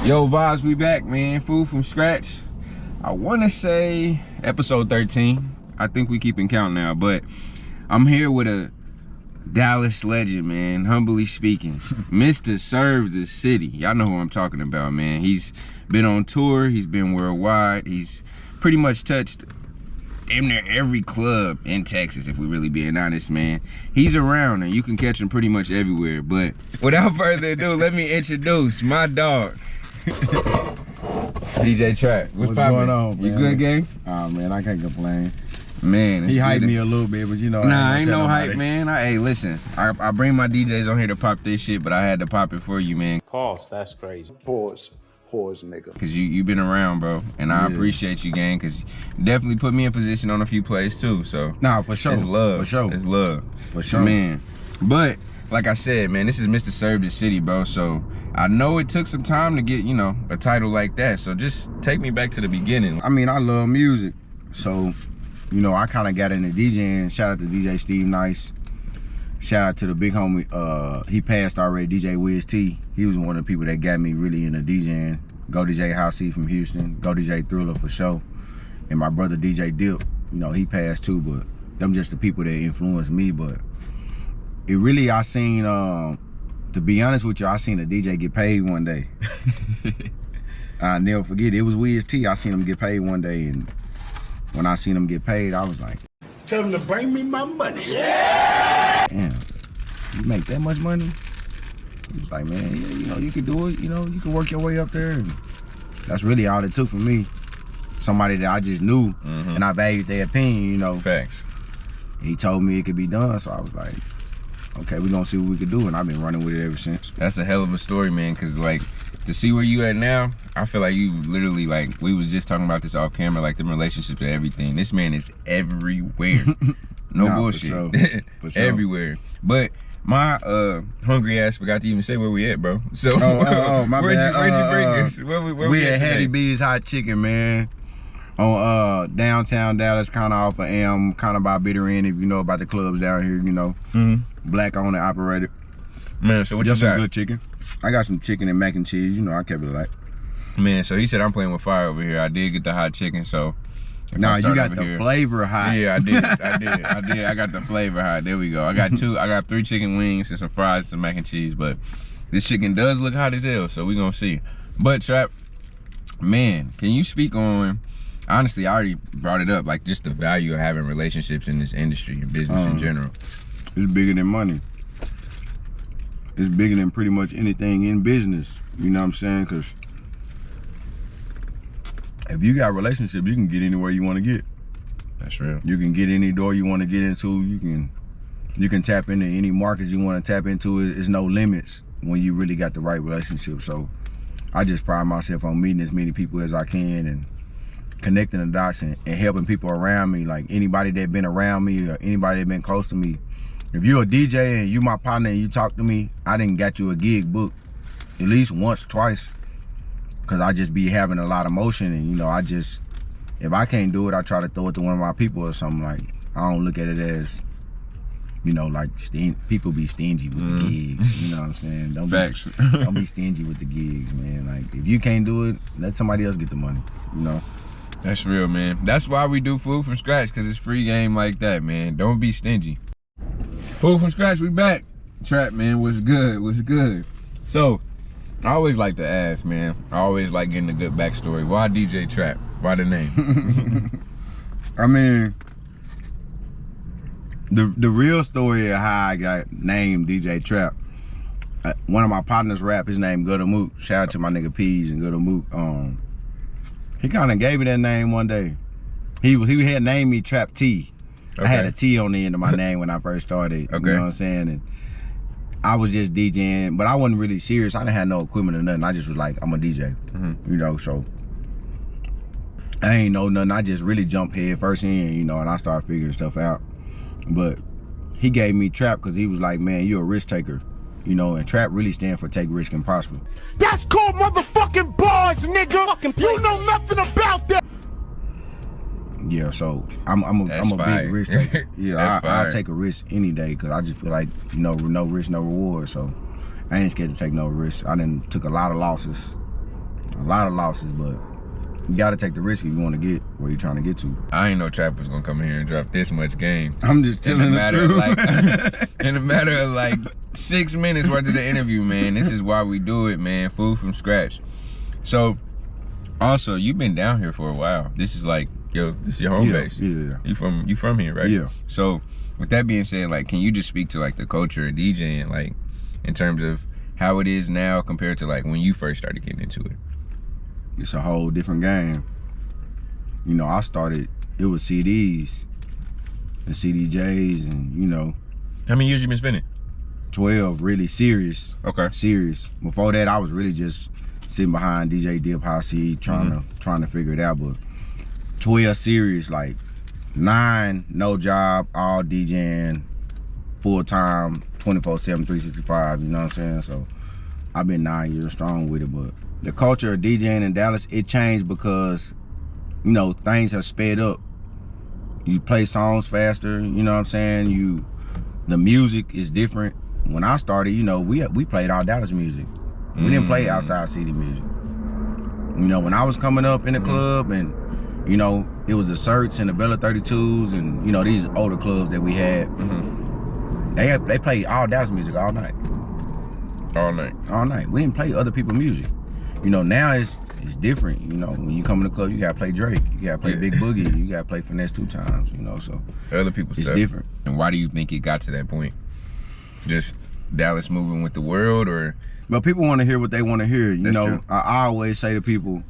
Yo, Vibes, we back, man. Food from scratch. I want to say episode 13. I think we keeping count now, but I'm here with a Dallas legend, man. Humbly speaking, Mr. Serve the City. Y'all know who I'm talking about, man. He's been on tour. He's been worldwide. He's pretty much touched damn near every club in Texas, if we really being honest, man. He's around and you can catch him pretty much everywhere. But without further ado, let me introduce my dog. DJ Trap. What's going on, man? You good, gang? Oh man, I can't complain. Man, he hyped me a little bit, but you know. Nah, ain't no hype, man. Hey, listen, I bring my DJs on here to pop this shit, but I had to pop it for you, man. Pause, that's crazy. Pause, nigga. Cause you been around, bro, and I appreciate you, gang. Cause you definitely put me in position on a few plays too. So nah, for sure. It's love. For sure. It's love. For sure. Man. But like I said, man, this is Mr. Serve the City, bro. So I know it took some time to get, you know, a title like that. So just take me back to the beginning. I mean, I love music, so you know, I kind of got into DJing. Shout out to DJ Steve Nice. Shout out to the big homie. He passed already, DJ Wiz T. He was one of the people that got me really into DJing. Go DJ House C from Houston. Go DJ Thriller for sure. And my brother DJ Dip, you know, he passed too, but them just the people that influenced me. But it really, I seen, to be honest with you, I seen a DJ get paid one day. I'll never forget it. It was Wiz T. I seen him get paid one day, and when I seen him get paid, I was like, Tell him to bring me my money. Yeah! damn, you make that much money? He was like, man, yeah, you know, you can do it. You know, you can work your way up there. And that's really all it took for me. Somebody that I just knew, and I valued their opinion, you know. Facts. He told me it could be done, so I was like, okay, we're gonna see what we could do, and I've been running with it ever since. That's a hell of a story, man, because like to see where you at now, I feel like you literally, like, we was just talking about this off camera, like the relationships and everything. This man is everywhere. No bullshit. For sure. For sure. Everywhere. But my hungry ass forgot to even say where we at, bro. So my where'd bad. you bring us? Where we at at Hattie today? B's Hot Chicken, man. On downtown Dallas, kind of off of M, kind of by Bitter End, if you know about the clubs down here, you know. Black owned and operated. Man, so what Just you some got? good chicken. I got some chicken and mac and cheese, you know, I kept it light. Man, so he said I'm playing with fire over here. I did get the hot chicken, so Nah, you got the flavor hot. Yeah, I did. I got the flavor hot. There we go. I got 3 chicken wings and some fries, some mac and cheese. But this chicken does look hot as hell, so we gonna see. But Trap, man, can you speak on? Honestly, I already brought it up, like just the value of having relationships in this industry and business in general. It's bigger than money. It's bigger than pretty much anything in business. You know what I'm saying? Because if you got a relationship, you can get anywhere you want to get. That's real. You can get any door you want to get into. You can tap into any markets you want to tap into. It's no limits when you really got the right relationship. So I just pride myself on meeting as many people as I can and connecting the dots and helping people around me. Like anybody that been around me or anybody that been close to me. If you're a DJ and you my partner and you talk to me, I didn't got you a gig booked at least once, twice. Cause I just be having a lot of motion, and you know, if I can't do it, I try to throw it to one of my people or something. Like, I don't look at it as, you know, like people be stingy with the gigs. You know what I'm saying? Don't be stingy with the gigs, man. Like, if you can't do it, let somebody else get the money, you know? That's real, man. That's why we do Food from Scratch, because it's free game like that, man. Don't be stingy. Food from Scratch, we back. Trap, man, what's good? What's good? So, I always like to ask, man. I always like getting a good backstory. Why DJ Trap? Why the name? I mean, the real story of how I got named DJ Trap. One of my partners rap, his name Gutter Mook. Shout out to my nigga Peas and Gutter Mook. He kind of gave me that name one day. He had named me Trap T. Okay. I had a T on the end of my name when I first started. Okay. You know what I'm saying? And I was just DJing, but I wasn't really serious. I didn't have no equipment or nothing. I just was like, I'm a DJ. You know, so I ain't know nothing. I just really jumped head first in, you know, and I started figuring stuff out. But he gave me Trap because he was like, man, you're a risk taker. You know, and Trap really stand for take risk and prosper. That's called motherfucking bars, nigga. You know nothing about that. Yeah, so I'm a big risk taker. Yeah, I take a risk any day because I just feel like, you know, no risk, no reward. So I ain't scared to take no risk. I done took a lot of losses lot of losses, but you gotta take the risk if you want to get where you're trying to get to. I ain't know Trap was gonna come in here and drop this much game. I'm just In telling a the matter of truth. like, in a matter of like 6 minutes worth of the interview, man. This is why we do it, man. Food from scratch. So, also, you've been down here for a while. This is like, this is your home base. Yeah. You from here, right? Yeah. So, with that being said, like, can you just speak to like the culture of DJing, like, in terms of how it is now compared to like when you first started getting into it? It's a whole different game. You know, I started, it was CDs and CDJs and, you know. How many years you been spending? 12, really serious. Okay. Serious. Before that, I was really just sitting behind DJ Dip Hasi trying to figure it out. But 12 serious, like 9 no job, all DJing, full time, 24/7, 365. You know what I'm saying? So I've been 9 years strong with it. But the culture of DJing in Dallas, it changed because, you know, things have sped up. You play songs faster, you know what I'm saying? The music is different. When I started, you know, we played all Dallas music. We didn't play outside city music. You know, when I was coming up in the club and, you know, it was the Certs and the Bella 32s and, you know, these older clubs that we had, they played all Dallas music all night. All night. All night. We didn't play other people's music. You know, now it's different. You know, when you come in the club, you gotta play Drake, you gotta play Big Boogie, you gotta play Finesse 2 times. You know, so Other people's it's stuff. different. And why do you think it got to that point? Just Dallas moving with the world, or? But people want to hear what they want to hear. You That's know, true. I always say to people,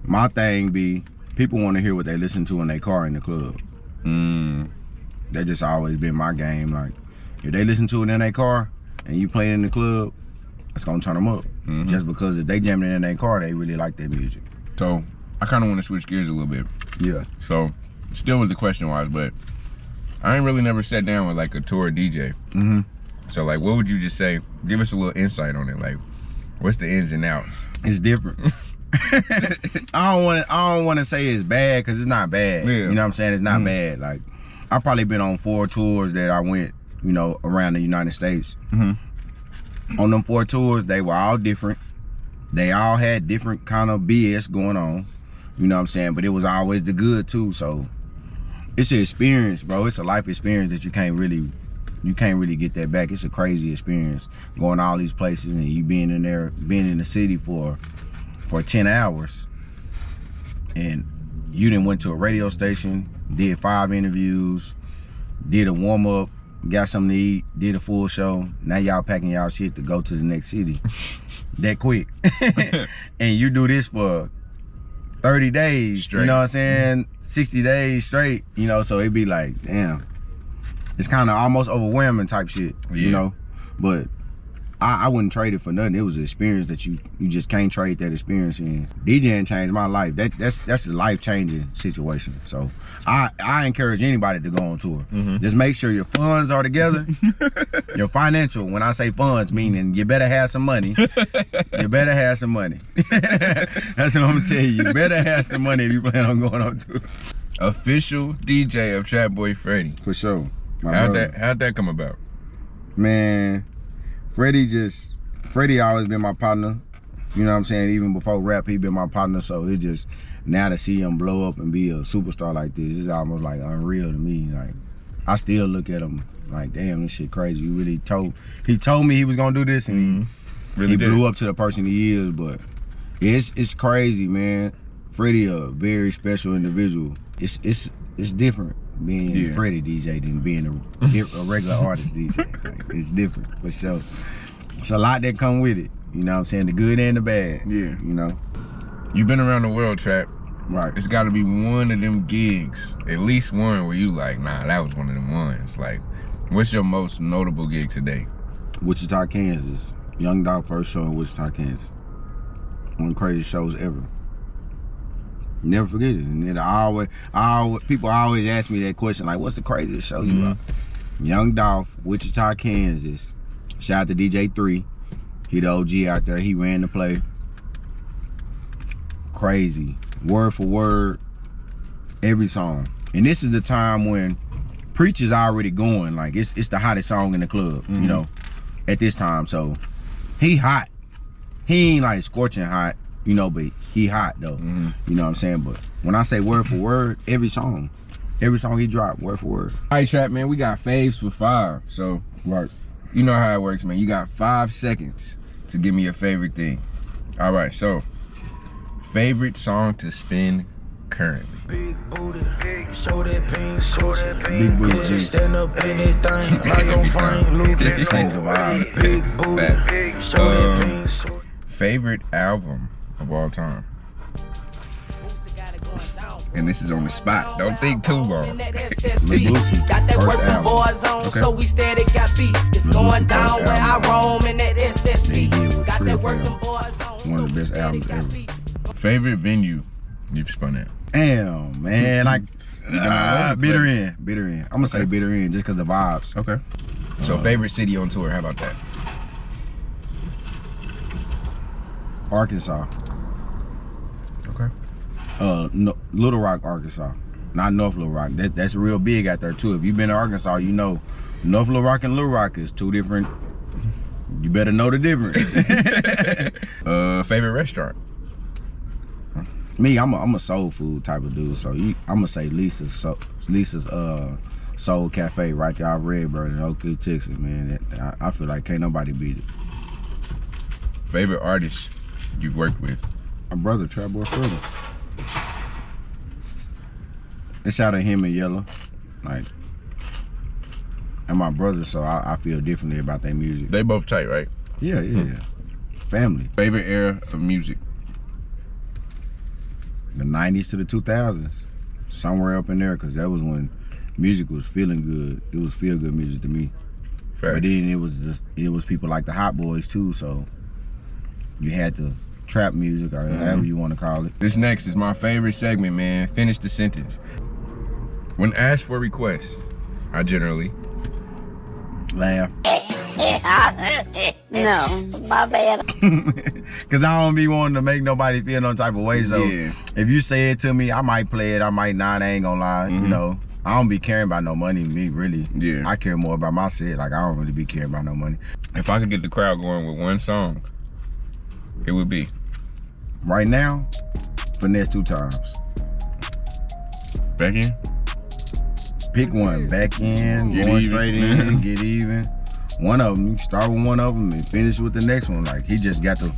my thing be, people want to hear what they listen to in their car in the club. That just always been my game. Like, if they listen to it in their car and you play it in the club, it's gonna turn them up. Just because if they jamming it in their car, they really like that music. So I kind of want to switch gears a little bit. Yeah. So still with the question wise, but I ain't really never sat down with like a tour DJ. So like, what would you just say? Give us a little insight on it. Like, what's the ins and outs? It's different. I don't want to say it's bad because it's not bad. Yeah. You know what I'm saying? It's not bad. Like, I've probably been on 4 tours that I went, you know, around the United States. On them 4 tours, they were all different. They all had different kind of BS going on. You know what I'm saying? But it was always the good too. So it's an experience, bro. It's a life experience that you can't really get that back. It's a crazy experience going to all these places and you being in there, being in the city for 10 hours. And you done went to a radio station, did 5 interviews, did a warm up, got something to eat, did a full show. Now y'all packing y'all shit to go to the next city that quick. And you do this for 30 days, Straight. you know what I'm saying? 60 days straight, you know, so it'd be like, damn. It's kind of almost overwhelming type shit, you know? But I wouldn't trade it for nothing. It was an experience that you just can't trade that experience in. DJing changed my life. That's a life-changing situation. So I encourage anybody to go on tour. Just make sure your funds are together. Your financial, when I say funds, meaning you better have some money. You better have some money. That's what I'm gonna tell you. You better have some money if you plan on going on tour. Official DJ of Trap Boy Freddy. For sure. How'd that come about? Man, Freddie always been my partner. You know what I'm saying? Even before rap, he been my partner. So it's just, now to see him blow up and be a superstar like this is almost like unreal to me. Like, I still look at him like, damn, this shit crazy. He told me he was gonna do this and Really he did. blew up to the person he is. But it's crazy, man. Freddie a very special individual. It's different being Freddie DJ than being a regular artist DJ. Like, it's different for sure. It's a lot that come with it. You know what I'm saying? The good and the bad. Yeah. You know? You've been around the world, Trap. Right. It's got to be one of them gigs, at least one where you like, nah, that was one of them ones. Like, what's your most notable gig today? Wichita, Kansas. Young Dog first show in Wichita, Kansas. One of the craziest shows ever. Never forget it. And then people always ask me that question, like, what's the craziest show you are? Young Dolph, Wichita, Kansas. Shout out to DJ 3. He the OG out there. He ran the play. Crazy. Word for word. Every song. And this is the time when Preacher's already going. Like, it's the hottest song in the club, you know, at this time. So, he hot. He ain't like scorching hot. you know, but he hot though. You know what I'm saying? But when I say word for word, every song he dropped, word for word. All right, Trap, man, we got faves for 5. So, Right. you know how it works, man. You got 5 seconds to give me your favorite thing. All right, so, favorite song to spin currently. Big booty, show that pink coochie. Big booty G. Stand up in this thing like on Frank Lucas. Change the vibe. Big booty, show that pink coochie. Favorite album of all time. And this is on the spot. Don't think too long. Got that First working album. boys on, Okay. so we steady got beat. It's going down where I roam in that SSB. They did with Got that Trill working Fam. boys on, One of the best so we albums steady ever. got beat. Favorite venue you've spun at. Damn, man, like all over the bitter place. in. I'm gonna say bitter in just cause the vibes. Okay. So favorite city on tour, how about that? Arkansas. Okay. No, Little Rock, Arkansas. Not North Little Rock. That's real big out there too. If you've been to Arkansas, you know North Little Rock and Little Rock is 2 different. You better know the difference. Favorite restaurant. Me, I'm a soul food type of dude, so I'm gonna say Lisa's Soul Cafe right there off Redbird in Oak Cliff, Texas, man. I feel like can't nobody beat it. Favorite artist you've worked with. My brother, Trap Boy Further. And shout out him and Yellow, like, and my brother, so I feel differently about their music. They both tight, right? Yeah. Family. Favorite era of music. The 90s to the 2000s. Somewhere up in there, because that was when music was feeling good. It was feel good music to me. Fact. But then it was people like the Hot Boys too, so you had the trap music or however you want to call it. This next is my favorite segment, man. Finish the sentence. When asked for requests, I generally Laugh. No, my bad. Cause I don't be wanting to make nobody feel no type of way. So Yeah. if you say it to me, I might play it, I might not, I ain't gonna lie. You know, I don't be caring about no money, me really. Yeah. I care more about my shit. Like I don't really be caring about no money. if I could get the crowd going with one song, it would be Right now, Finesse 2 times. Back In. Pick one, back in, Get going even. straight in, get even. One of them, you start with one of them and finish with the next one. Like he just got to,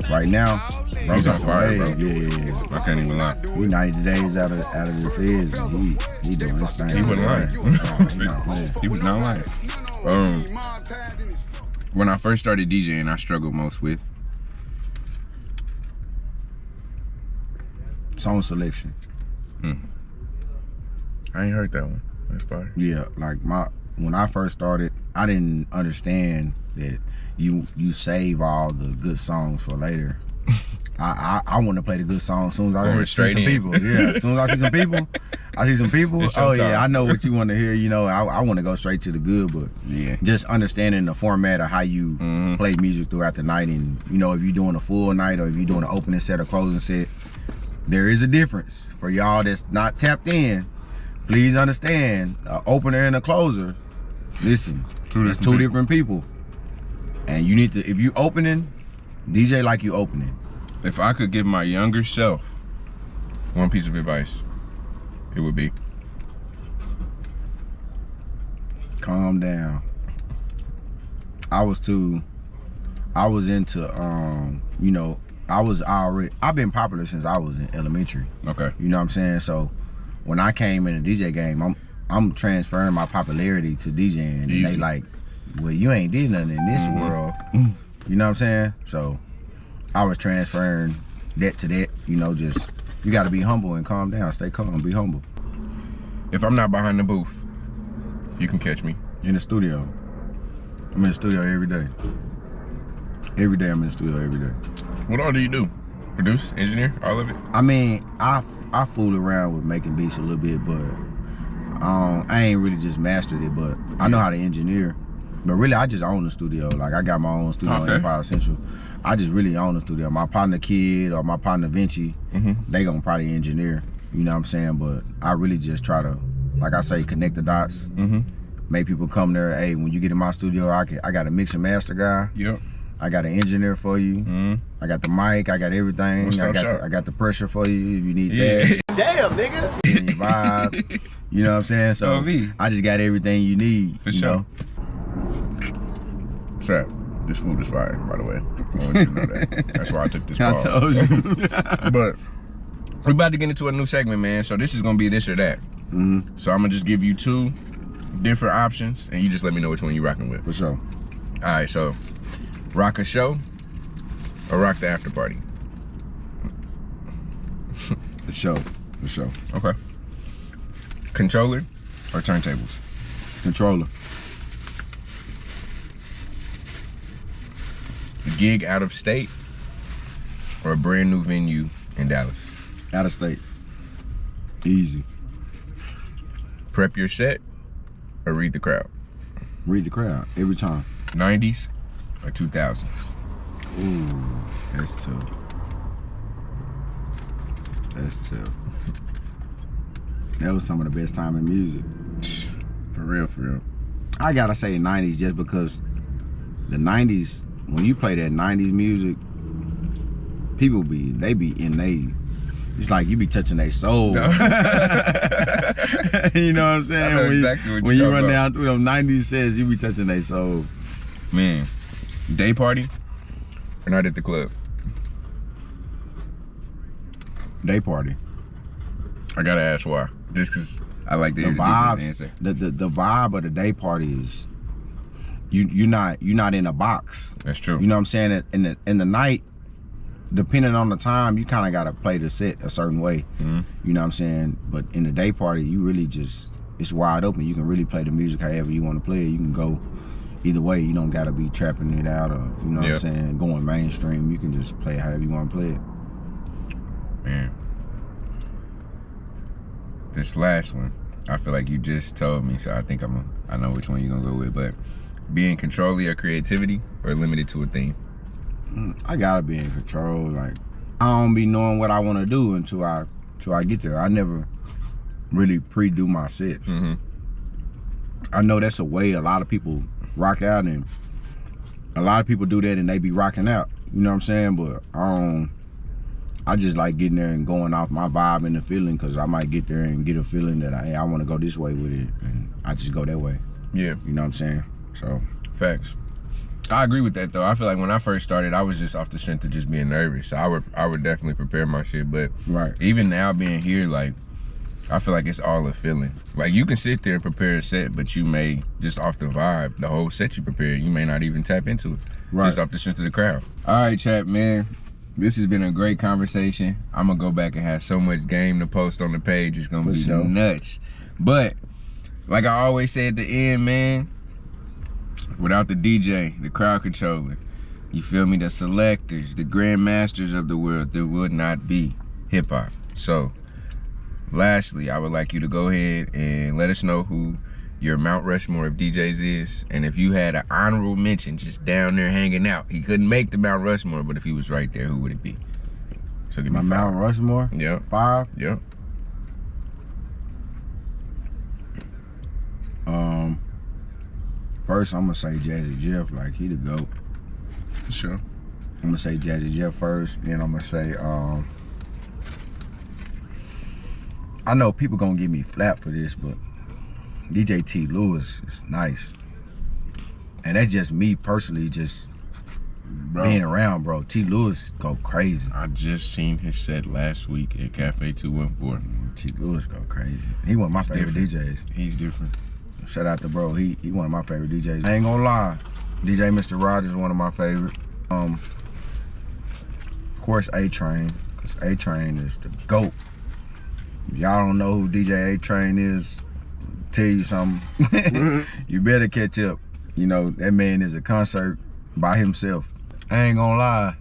right now, bro, He's on got the fire, wave. bro. Yeah. I can't even lie. He 90 days out of the feds and he doing this thing. He wasn't lying. He not playing. He was not lying. When I first started DJing, I struggled most with Song selection. I ain't heard that one. That's fire. Yeah, like when I first started, I didn't understand that you save all the good songs for later. I want to play the good songs as soon as I Going see straight some in. people. Yeah, as soon as I see some people, It's oh showtime. yeah, I know what you want to hear. You know, I want to go straight to the good, but Yeah. just understanding the format of how you play music throughout the night, and you know if you're doing a full night or if you're doing an opening set or closing set, there is a difference. For y'all that's not tapped in, please understand, an opener and a closer, listen, it's two different people. And you need to, if you opening, DJ like you opening. If I could give my younger self one piece of advice, it would be Calm down. I was into, you know, I've been popular since I was in elementary. okay. You know what I'm saying? So when I came in the DJ game, I'm transferring my popularity to DJing, and Easy. they like, well, you ain't did nothing in this world. You know what I'm saying? So I was transferring that to that. You know, just you got to be humble and calm down. Stay calm, be humble. If I'm not behind the booth, you can catch me. In the studio, I'm in the studio every day. Every day I'm in the studio every day. What all do you do? Produce, engineer, all of it? I mean, I fool around with making beats a little bit, but I ain't really just mastered it. But I know how to engineer. But really, I just own the studio. Like I got my own studio in Okay. Empire Central. I just really own the studio. My partner Kid or my partner Vinci, they gonna probably engineer. You know what I'm saying? But I really just try to, like I say, connect the dots. Make people come there. Hey, when you get in my studio, I got a mix and master guy. Yep. I got an engineer for you. Mm-hmm. I got the mic. I got everything. What's up, I got the pressure for you if you need Yeah. that. Damn, nigga. Any vibe. You know what I'm saying? So Oh, me. I just got everything you need. For you sure. know? Trap, this food is fire, by the way. I want you to know that. That's why I took this I pause. told you. But we're about to get into a new segment, man. So this is gonna be this or that. Mm-hmm. So I'm gonna just give you 2 different options, and you just let me know which one you rocking with. For sure. All right, so rock a show or rock the after party. For sure. For sure. Okay. Controller or turntables? Controller. Gig out of state or a brand new venue in Dallas? Out of state. Easy. Prep your set or read the crowd? Read the crowd every time. 90s or 2000s? Ooh, that's tough. That's tough. That was some of the best time in music. For real, for real. I gotta say 90s just because the 90s, when you play that 90s music, people they be in it's like you be touching their soul. No. You know what I'm saying? I know when exactly what when you're you talking run about. down through them 90s sets, you be touching their soul. Man, day party or night at the club? Day party. I gotta ask why. Just cause I like to The hear the DJ's vibe, answer. the vibe of the day party is you're not in a box. That's true. You know what I'm saying? In the night, depending on the time, you kind of gotta play the set a certain way. Mm-hmm. You know what I'm saying? But in the day party, you really just, it's wide open. You can really play the music however you want to play it. You can go either way. You don't gotta be trapping it out or, you know what I'm saying, going mainstream. You can just play it however you want to play it. Man. This last one, I feel like you just told me, so I think I know which one you're gonna go with, but be in control of your creativity or limited to a theme? I gotta be in control. Like, I don't be knowing what I want to do until I get there. I never really pre-do my sets. Mm-hmm. I know that's a way a lot of people rock out, and a lot of people do that and they be rocking out. You know what I'm saying? But I just like getting there and going off my vibe and the feeling, because I might get there and get a feeling that I want to go this way with it, and I just go that way. Yeah. You know what I'm saying? So Facts. I agree with that though. I feel like when I first started, I was just off the strength of just being nervous. So I would definitely prepare my shit. But right. even now being here, like, I feel like it's all a feeling. Like, you can sit there and prepare a set, but you may, just off the vibe, the whole set you prepared, you may not even tap into it. Right. Just off the strength of the crowd. All right, chat, man. This has been a great conversation. I'm gonna go back and have so much game to post on the page. It's gonna For be sure. nuts. But like I always say at the end, man, without the DJ, the crowd controller, you feel me, the selectors, the grandmasters of the world, there would not be hip hop. So lastly, I would like you to go ahead and let us know who your Mount Rushmore of DJs is, and if you had an honorable mention just down there hanging out, he couldn't make the Mount Rushmore, but if he was right there, who would it be? So give me My five. Mount Rushmore? Yep. 5? Yep. First, I'm gonna say Jazzy Jeff, like, he the GOAT. For sure. I'm gonna say Jazzy Jeff first, then I'm gonna say, I know people gonna give me flack for this, but DJ T. Lewis is nice. And that's just me personally, just Bro, being around, bro. T. Lewis go crazy. I just seen his set last week at Cafe 214. T. Lewis go crazy. He one of my It's favorite different. DJs. He's different. Shout out to bro. He one of my favorite DJs. I ain't gonna lie. DJ Mr. Rogers is one of my favorite. Of course, A-Train, because A-Train is the GOAT. If y'all don't know who DJ A-Train is, tell you something. You better catch up. You know, that man is a concert by himself. I ain't gonna lie.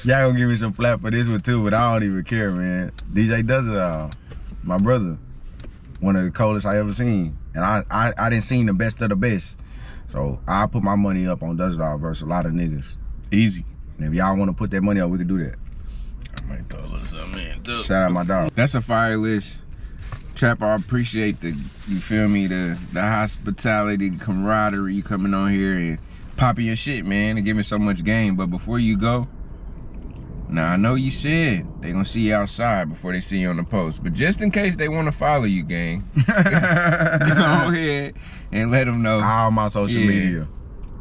Y'all gonna give me some flack for this one too, but I don't even care, man. DJ does it all. My brother, one of the coldest I ever seen. And I didn't seen the best of the best. So I put my money up on Does It All versus a lot of niggas. Easy. And if y'all wanna put that money up, we could do that. I might throw a little something in too. Shout out my dog. That's a fire list. Trap, I appreciate the, you feel me, the hospitality, the camaraderie, you coming on here and popping your shit, man, and giving so much game. But before you go, now I know you said they gonna see you outside before they see you on the post, but just in case they want to follow you, gang, go ahead and let them know. All my social media.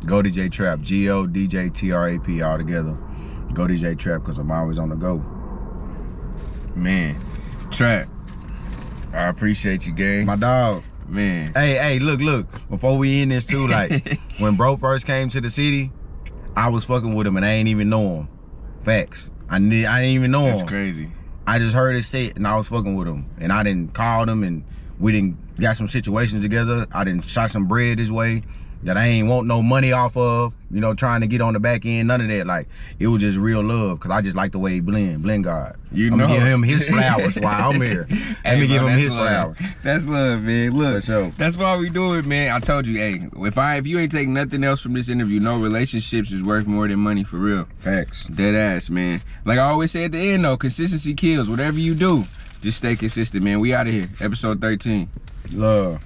Go DJ Trap, GODJTRAP all together. Go DJ Trap, because I'm always on the go. Man, Trap, I appreciate you, gang. My dog. Man. Hey, look. Before we end this too, like, when bro first came to the city, I was fucking with him and I ain't even know him. Facts. I didn't even know him. That's crazy. I just heard it set and I was fucking with him. And I didn't call him and we didn't got some situations together. I didn't shot some bread his way that I ain't want no money off of, you know, trying to get on the back end, none of that. Like, it was just real love, because I just like the way he blend God. You I'm know. gonna give him his flowers while I'm here. Let me give him his flowers. That's love, man. Look, For sure. that's why we do it, man. I told you, hey, if you ain't take nothing else from this interview, no, relationships is worth more than money, for real. Facts. Dead ass, man. Like I always say at the end, though, consistency kills. Whatever you do, just stay consistent, man. We out of here. Episode 13. Love.